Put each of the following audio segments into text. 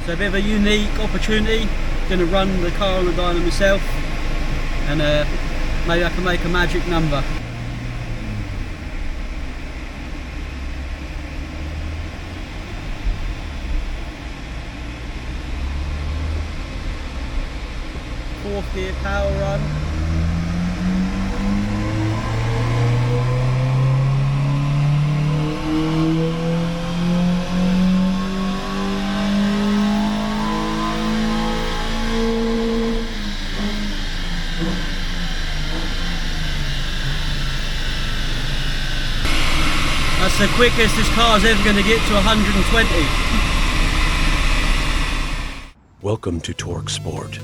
So a bit of a unique opportunity. Going to run the car on the dyno myself, and maybe I can make a magic number. Fourth gear power run. That's the quickest this car's ever going to get to 120. Welcome to Torque Sport.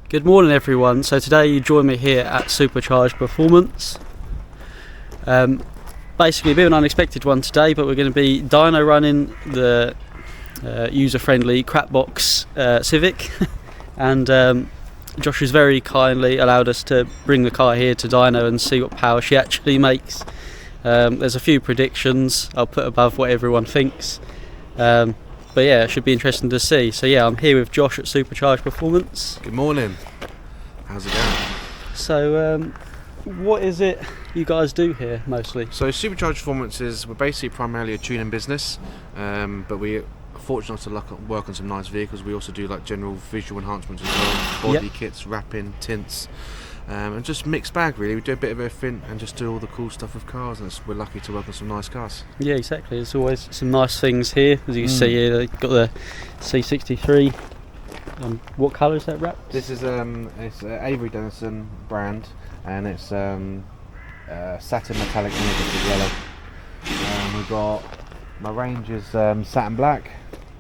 Good morning everyone. So today you join me here at Supercharged Performance. Basically a bit of an unexpected one today, but we're going to be dyno running the user-friendly crapbox Civic, and Josh has very kindly allowed us to bring the car here to dyno and see what power she actually makes. There's a few predictions I'll put above what everyone thinks, but yeah, it should be interesting to see. So yeah, I'm here with Josh at Supercharged Performance. Good morning. How's it going? So what is it you guys do here mostly? So Supercharged Performance we're basically primarily a tuning business, but we're fortunate to work on some nice vehicles. We also do like general visual enhancements as well, body kits, wrapping, tints, and just mixed bag really. We do a bit of everything and just do all the cool stuff with cars, and we're lucky to work on some nice cars. Yeah, exactly. There's always some nice things here, as you can see here. They've got the C63. What colour is that wrapped? This is it's Avery Dennison brand, and it's satin metallic with yellow. We've got my range is satin black,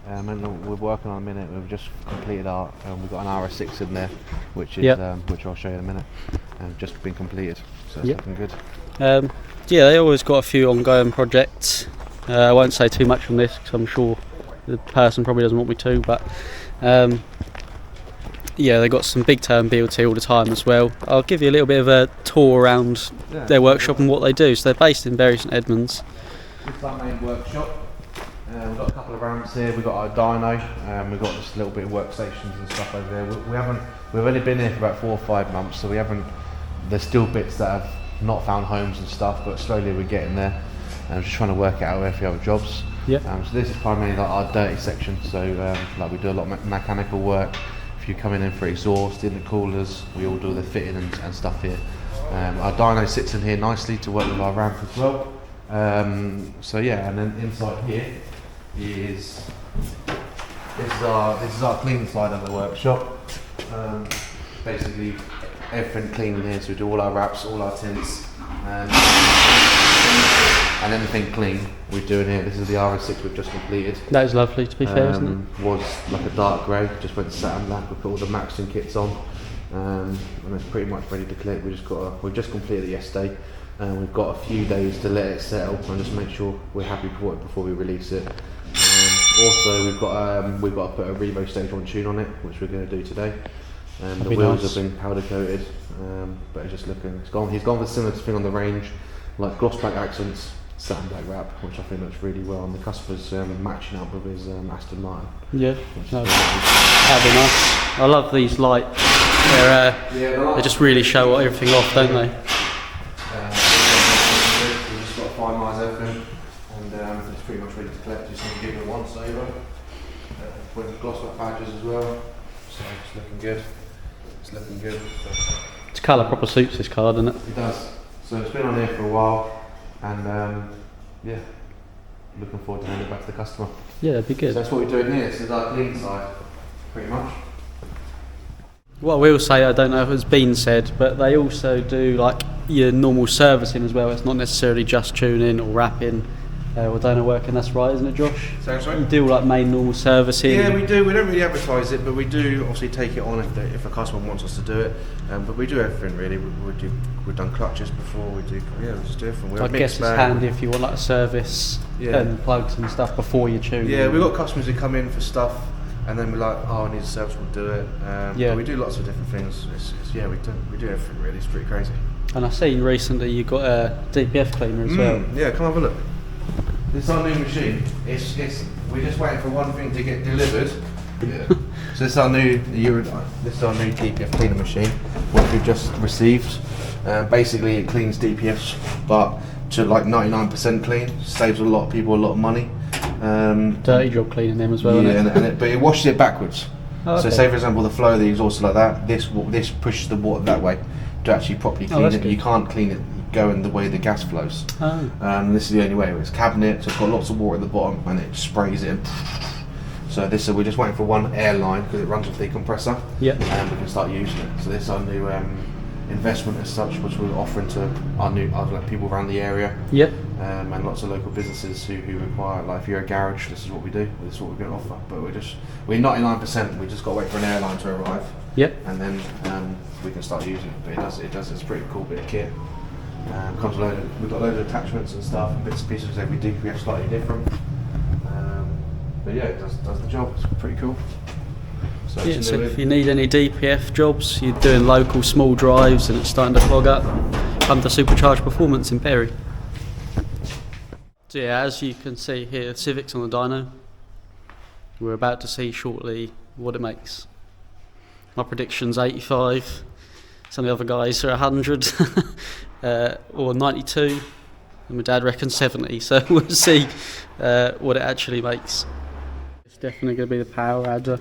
and we're working on a minute. We've just completed our we've got an RS6 in there, which is which I'll show you in a minute, just been completed, so it's looking good. Yeah, they always got a few ongoing projects. I won't say too much on this because I'm sure the person probably doesn't want me to, but yeah, they got some big term BLT all the time as well. I'll give you a little bit of a tour around their workshop and what they do. So they're based in Bury St Edmunds. This is our main workshop. We've got a couple of ramps here. We've got our dyno. We've got just a little bit of workstations and stuff over there. We've only been here for about 4 or 5 months, so we haven't. There's still bits that have not found homes and stuff, but slowly we're getting there. I'm just trying to work it out with a few other jobs. So this is primarily like our dirty section. So like we do a lot of mechanical work. If you're coming in for exhaust, intercoolers, we all do the fitting and stuff here. Our dyno sits in here nicely to work with our ramp as well. So yeah, and then inside here is this is our clean side of the workshop. Basically everything clean in here, so we do all our wraps, all our tints, and anything clean we do in here. This is the RS6 we've just completed. That is lovely, to be fair, isn't it? Was like a dark grey, just went to satin black. We put all the Maxton kits on, and it's pretty much ready to clip. We just completed it yesterday, and we've got a few days to let it settle and just make sure we're happy for it before we release it. Also, we've got to put a Revo Stage 1 tune on it, which we're going to do today. The wheels have been powder coated, but it's just looking. He's gone with a similar thing on the range, like gloss black accents, satin black wrap, which I think looks really well, and the customers matching up with his Aston Martin. Yeah, that'd be nice. I love these lights. They just really show everything off, don't they? We've just got to finalise everything, and it's pretty much ready to collect. Just need to give it a once over. With the gloss back badges as well. So it's looking good. It's looking good. So. Its colour proper suits this car, doesn't it? It does. So it's been on here for a while, and yeah, looking forward to handing it back to the customer. Yeah, that'd be good. So that's what we're doing here. This is our clean side, pretty much. What I will say, I don't know if it's been said, but they also do like your normal servicing as well. It's not necessarily just tuning or wrapping or Dyno work, and that's right, isn't it, Josh? Sorry? You do like main normal servicing. Yeah, we do. We don't really advertise it, but we do obviously take it on if a customer wants us to do it. But we do everything really. We've done clutches before. We just do everything. I guess it's handy if you want like a service and plugs and stuff before you tune. Yeah, we've got customers who come in for stuff, and then we're like, oh, I need a service, we'll do it. But we do lots of different things. We do everything really. It's pretty crazy. And I've seen recently you got a DPF cleaner as well. Yeah, come have a look. This is our new machine. We're just waiting for one thing to get delivered. Yeah. So this is our new DPF cleaner machine, which we've just received. Basically, it cleans DPFs, but to like 99% clean. Saves a lot of people a lot of money. Dirty job cleaning them as well. Yeah, but it washes it backwards. Oh, okay. So say for example the flow of the exhaust like that. This pushes the water that way to actually properly clean it. Good. You can't clean it going the way the gas flows. This is the only way. It's cabinet, so it's got lots of water at the bottom, and it sprays it. So we're just waiting for one air line because it runs off the compressor. Yeah. And we can start using it. So this is our new investment as such, which we're offering to our people around the area. Yep. And lots of local businesses who require, like if you're a garage, this is what we do. This is what we're going to offer. But we're 99%. We just got to wait for an airline to arrive. Yep. And then we can start using it. But it's a pretty cool bit of kit. We've got loads of attachments and stuff and bits and pieces every DPF slightly different. But yeah, it does the job. It's pretty cool. So if you need any DPF jobs, you're doing local small drives and it's starting to clog up, come to Supercharged Performance in Perry. So yeah, as you can see here, Civic's on the dyno. We're about to see shortly what it makes. My prediction's 85. Some of the other guys are 100 or 92, and my dad reckons 70. So we'll see what it actually makes. It's definitely going to be the power adder.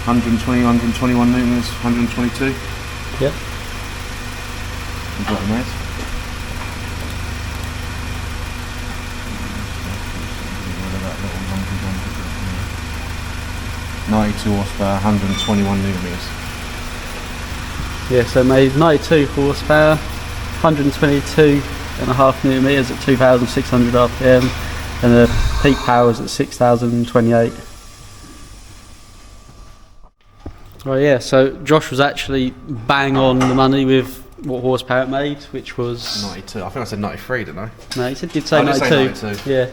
$120, 121 newtons, 122. Yep. You've got them there. $92 horsepower, 121 newton meters. Yeah, so made 92 horsepower, 122.5 newton meters at 2,600 RPM, and the peak power is at 6,028. Right, yeah, so Josh was actually bang on the money with what horsepower it made, which was 92. I think I said 93, didn't I? No, he did say 92. Say 92. Yeah.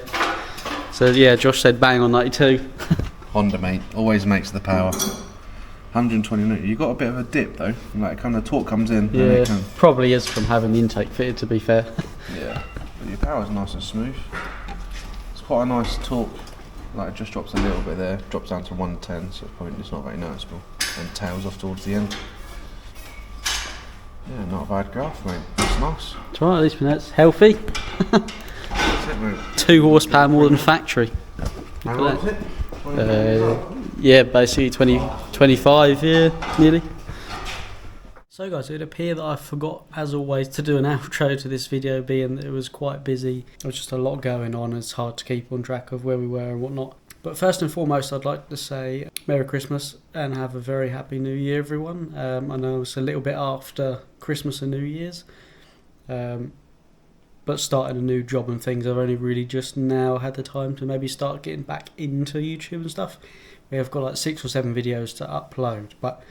So yeah, Josh said bang on 92. Honda, mate, always makes the power. 120 newton. You got a bit of a dip though. Like kind of torque comes in. Yeah, And it can, probably is from having the intake fitted, to be fair. yeah. But your power's nice and smooth. It's quite a nice torque. Like it just drops a little bit there. Drops down to 110, so it's not very noticeable. And tails off towards the end. Yeah, not a bad graph, mate. It's nice. It's alright, at least it's healthy. That's it, mate. 2 horsepower more than factory. How long is it? Yeah, basically 25, yeah, nearly. So guys, it would appear that I forgot, as always, to do an outro to this video, being that it was quite busy. There was just a lot going on, it's hard to keep on track of where we were and whatnot. But first and foremost, I'd like to say Merry Christmas and have a very happy New Year, everyone. I know it's a little bit after Christmas and New Year's, but starting a new job and things, I've only really just now had the time to maybe start getting back into YouTube and stuff. We have got like 6 or 7 videos to upload, but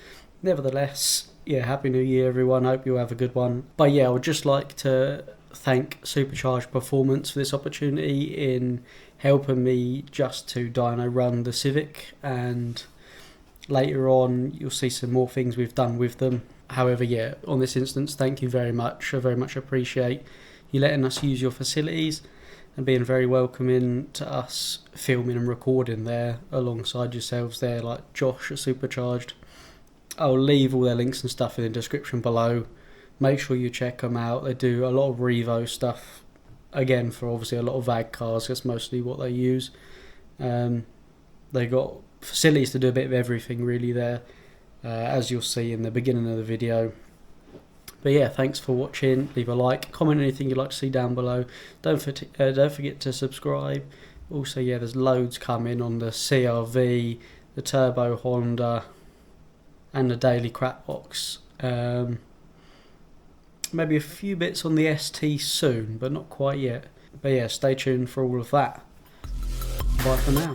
nevertheless, yeah, Happy New Year, everyone. Hope you have a good one. But yeah, I would just like to thank Supercharged Performance for this opportunity in helping me just to dyno run the Civic, and later on you'll see some more things we've done with them. However, yeah, on this instance, thank you very much. I very much appreciate you letting us use your facilities and being very welcoming to us filming and recording there alongside yourselves there, like Josh at Supercharged. I'll leave all their links and stuff in the description below. Make sure you check them out. They do a lot of Revo stuff, again, for obviously a lot of VAG cars. That's mostly what they use. They got facilities to do a bit of everything really there, as you'll see in the beginning of the video. But yeah, thanks for watching. Leave a like, comment anything you'd like to see down below. Don't forget to subscribe. Also, yeah, there's loads coming on the CRV, the Turbo Honda, and the daily crap box. Maybe a few bits on the ST soon, but not quite yet. But yeah, stay tuned for all of that. Bye for now.